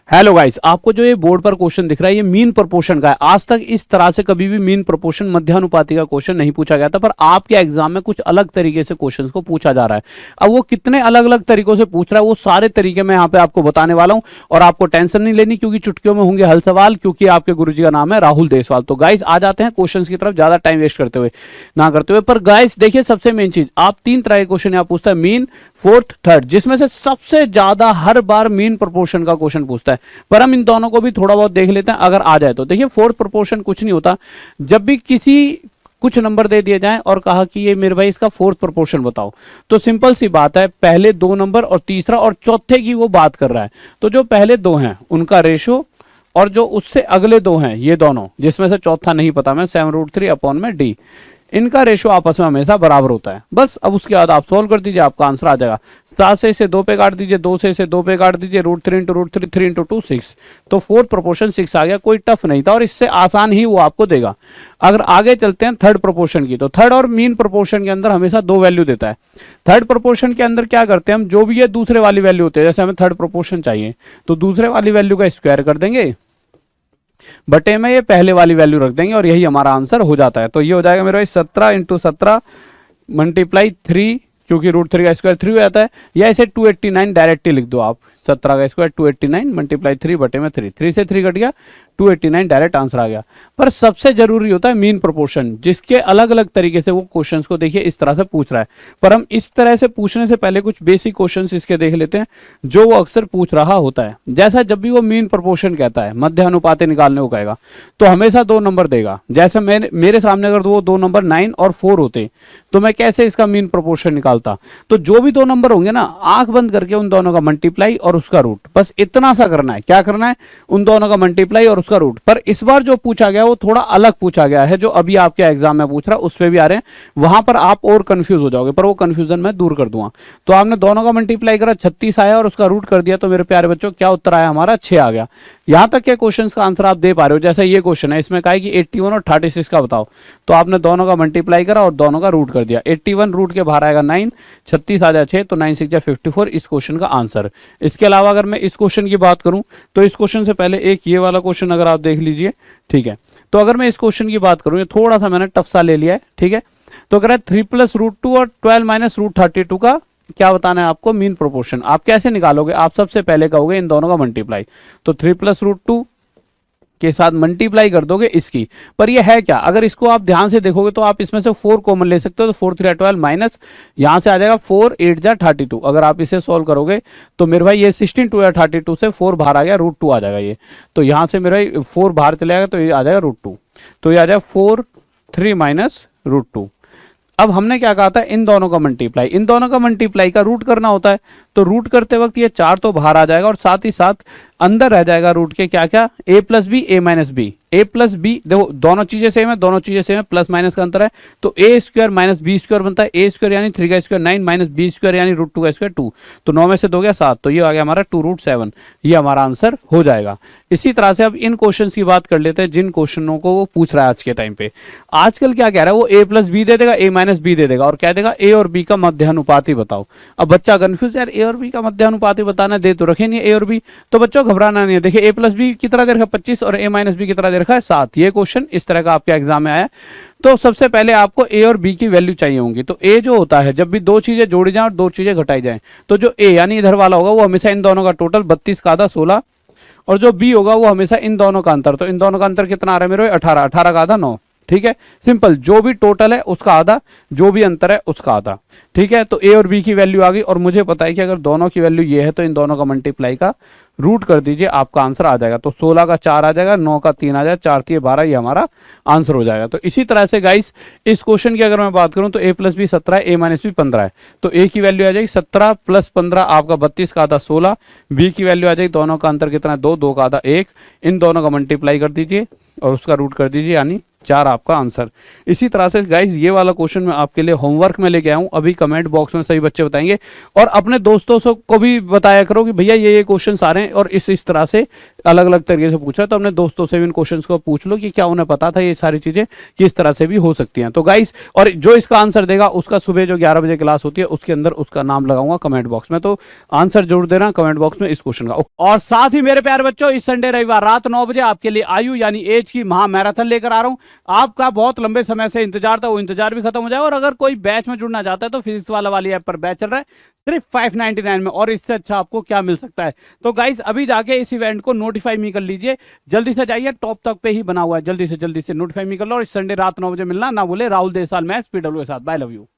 Hello guys, आपको जो ये बोर्ड पर क्वेश्चन दिख रहा है ये मीन प्रोपोर्शन का है। आज तक इस तरह से कभी भी मीन प्रोपोर्शन मध्यानुपाती का क्वेश्चन नहीं पूछा गया था, पर आपके एग्जाम में कुछ अलग तरीके से क्वेश्चंस को पूछा जा रहा है। अब वो कितने अलग अलग तरीकों से पूछ रहा है वो सारे तरीके मैं यहाँ पे आपको बताने वाला हूँ, और आपको टेंशन नहीं लेनी क्योंकि चुटकियों में होंगे हल सवाल, क्योंकि आपके गुरुजी का नाम है राहुल देसवाल। तो गाइस आ जाते हैं क्वेश्चन की तरफ, ज्यादा टाइम वेस्ट करते हुए ना करते हुए। पर गाइस देखिए, सबसे मेन चीज, आप तीन तरह के क्वेश्चन यहाँ पूछता है, मीन, फोर्थ, थर्ड, जिसमें से सबसे ज्यादा हर बार मीन प्रोपोर्शन का क्वेश्चन पूछता है। पर हम इन दोनों को भी थोड़ा बहुत देख लेते हैं अगर आ जाए तो। देखिए, फोर्थ प्रोपोर्शन कुछ नहीं होता, जब भी किसी कुछ नंबर दे दिए जाए और कहा कि ये मेरे भाई इसका फोर्थ प्रोपोर्शन बताओ, तो सिंपल सी बात है, पहले दो नंबर और तीसरा और चौथे की वो बात कर रहा है। तो जो पहले दो हैं उनका रेशो, और जो उससे अगले दो हैं ये दोनों, जिसमें से चौथा नहीं पता मैं, 7√3/d, इनका रेशो आपस में हमेशा बराबर होता है। बस अब उसके बाद आप सोल्व कर दीजिए, आपका आंसर आ जाएगा। 7 से इसे 2 पे काट दीजिए, 2 से इसे 2 पे काट दीजिए, √3 × √3, 3 × 2 6। तो फोर्थ प्रोपोर्शन 6 आ गया, कोई टफ नहीं था और इससे आसान ही वो आपको देगा। अगर आगे चलते हैं थर्ड प्रोपोर्शन की, तो थर्ड और मीन प्रोपोर्शन के अंदर हमेशा दो वैल्यू देता है। थर्ड प्रोपोर्शन के अंदर क्या करते हैं हम, जो भी ये दूसरे वाली वैल्यू होती है, जैसे हमें थर्ड प्रोपोर्शन चाहिए तो दूसरे वाली वैल्यू का स्क्वायर कर देंगे, बटे में ये पहले वाली वैल्यू रख देंगे और यही हमारा आंसर हो जाता है। तो ये हो जाएगा मेरे भाई 17 × 17 × 3, क्योंकि √3 का स्क्वायर 3 हो जाता है, या इसे 289 डायरेक्टली लिख दो आप। 17 का स्क्वायर 289 × 3 बटे में 3, 3 से 3 कट गया, 289 डायरेक्ट आंसर आ गया। पर सबसे जरूरी होता है मीन प्रोपोर्शन, जिसके अलग अलग तरीके से वो क्वेश्चंस को देखिए इस तरह से पूछ रहा है। पर हम इस तरह से पूछने से पहले कुछ बेसिक क्वेश्चंस इसके देख लेते हैं जो वो अक्सर पूछ रहा होता है। जैसा जब भी वो मीन प्रोपोर्शन कहता है, मध्य अनुपात निकालने को कहेगा, तो हमेशा दो नंबर देगा। जैसे मेरे सामने अगर वो दो नंबर 9 और 4 होते तो मैं कैसे इसका मीन प्रोपोर्शन निकालता। तो जो भी दो नंबर होंगे ना, आंख बंद करके उन दोनों का मल्टीप्लाई और उसका रूट, बस इतना सा करना है। क्या करना है, उन दोनों का मल्टीप्लाई और उसका रूट। पर इस बार जो पूछा गया वो थोड़ा अलग पूछा गया है, जो अभी आपके एग्जाम में पूछ रहा है उस पे भी आ रहे हैं, वहां पर आप और कंफ्यूज हो जाओगे, पर वो कंफ्यूजन मैं दूर कर दूंगा। तो आपने दोनों का मल्टीप्लाई करा, 36 आया और उसका रूट कर दिया, तो मेरे प्यारे बच्चों क्या उत्तर आया हमारा, 6 आ गया। यहां तक के क्वेश्चन का आंसर आप दे पा रहे हो। जैसे ये क्वेश्चन है, इसमें कहा है कि 81 और 36 का बताओ, तो आपने दोनों का मल्टीप्लाई करा और दोनों का रूट कर दिया। 81 रूट के बाहर आएगा 9, 36 आ जाए 6, तो 9 6 54 इस क्वेश्चन का आंसर। इसके अलावा अगर मैं इस क्वेश्चन की बात करूं, तो इस क्वेश्चन से पहले एक ये वाला क्वेश्चन अगर आप देख लीजिए, ठीक है। तो अगर मैं इस क्वेश्चन की बात करूं, ये थोड़ा सा मैंने टफ सा ले लिया है, ठीक है। तो अगर 3 + √2 और 12 - √32 का क्या बताना है आपको, मीन प्रोपोर्शन। आप कैसे निकालोगे, आप सबसे पहले कहोगे इन दोनों का मल्टीप्लाई, तो 3 + √2 के साथ मल्टीप्लाई कर दोगे इसकी। पर ये है क्या, अगर इसको आप ध्यान से देखोगे तो आप इसमें से 4 कॉमन ले सकते हो, तो 4 3 12 माइनस यहां से आ जाएगा 4 8 जा 32। अगर आप इसे सॉल्व करोगे तो मेरे भाई ये 16 2 या 32 से 4 बाहर आ गया, √2 आ जाएगा ये। तो यहां से मेरे भाई 4 बाहर चले जाएगा, तो ये आ जाएगा √2, तो ये आ जाएगा 4 3 - √2। अब हमने क्या कहा था, इन दोनों का मल्टीप्लाई, इन दोनों का मल्टीप्लाई का रूट करना होता है। तो रूट करते वक्त ये 4 तो बाहर आ जाएगा और साथ ही साथ अंदर रह जाएगा रूट के क्या क्या, a + b a - b, a + b, देखो दोनों चीजें सेम है, दोनों चीजें सेम है, प्लस माइनस का अंतर है। तो a² - b² बनता है, a² यानी 3 का स्क्वायर 9 - b² यानी √2 का स्क्वायर 2, तो 9 में से 2 गया 7, तो ये आ गया हमारा 2√7, ये हमारा आंसर हो जाएगा। इसी तरह से अब इन क्वेश्चन की बात कर लेते हैं जिन क्वेश्चनों को वो पूछ रहा है आज के टाइम पे। आजकल क्या कह रहा है वो, a + b दे देगा, a - b दे देगा और कह देगा a और b का मध्यानुपाती बताओ। अब बच्चा कंफ्यूज, यार a और b का मध्यानुपाती बताना, दे तो रखे नहीं a और b, तो बच्चों घबराना नहीं है। देखिए a + b की तरह दे रखा है 25 और a - b की तरह दे रखा है 7। ये क्वेश्चन इस तरह का आपके एग्जाम में आया। तो सबसे पहले आपको a और b की वैल्यू चाहिए होंगी। तो a जो होता है, जब भी दो चीजें जोड़ी जाएं और दो चीजें घटाई जाएं, तो जो a यानी इधर वाला होगा वो हमेशा इन दोनों का टोटल 32 का आधा 16, और जो b होगा वो हमेशा इन दोनों का अंतर। तो इन दोनों का अंतर कितना आ रहा है मेरे, 18, 18 का आधा 9, ठीक है। सिंपल, जो भी टोटल है उसका आधा, जो भी अंतर है उसका आधा, ठीक है। तो a और b की वैल्यू आ गई, और मुझे पता है कि अगर दोनों की वैल्यू ये है तो इन दोनों का मल्टीप्लाई का रूट कर दीजिए, आपका आंसर आ जाएगा। तो 16 का 4 आ जाएगा, 9 का 3 आ जाएगा, 4 3 12, ये हमारा आंसर हो जाएगा। तो इसी तरह से गाइस इस क्वेश्चन की अगर मैं बात करूं तो a + b 17 है, a - b 15 है, तो a की वैल्यू आ जाएगी 17 + 15 आपका 32 का आधा 16, b की वैल्यू आ जाएगी, दोनों का अंतर कितना है 2, 2 का आधा 1, इन दोनों का मल्टीप्लाई कर दीजिए और उसका रूट कर दीजिए, यानी 4 आपका आंसर। इसी तरह से गाइस ये वाला क्वेश्चन मैं आपके लिए होमवर्क में लेके आया हूं, अभी कमेंट बॉक्स में सभी बच्चे बताएंगे और अपने दोस्तों को भी बताया करो कि भैया ये क्वेश्चन आ रहे हैं और इस तरह से अलग अलग तरीके से पूछा, तो अपने दोस्तों से भी इन क्वेश्चंस को पूछ लो कि क्या उन्हें पता था ये सारी चीजें किस तरह से भी हो सकती हैं। तो गाइस, और जो इसका आंसर देगा उसका सुबह जो 11 बजे क्लास होती है उसके अंदर उसका नाम लगाऊंगा कमेंट बॉक्स में, तो आंसर जरूर देना कमेंट बॉक्स में इस क्वेश्चन का। और साथ ही मेरे प्यारे बच्चों, इस संडे रविवार रात 9 बजे आपके लिए आयु यानी एज की महा मैराथन लेकर आ रहा हूं। आपका बहुत लंबे समय से इंतजार था, वो इंतजार भी खत्म हो जाए, और अगर कोई बैच में जुड़ना चाहता है तो फिजिक्स वाली ऐप पर बैच चल रहा है सिर्फ 599 में, और इससे अच्छा आपको क्या मिल सकता है। तो गाइस अभी जाके इस इवेंट को नोटिफाई मी कर लीजिए, जल्दी से जाइए, टॉप तक पे ही बना हुआ है, जल्दी से नोटिफाई मी कर लो। और इस संडे रात 9 बजे मिलना ना भूले। राहुल देसाल मैथ्स PW के साथ। Bye, love you.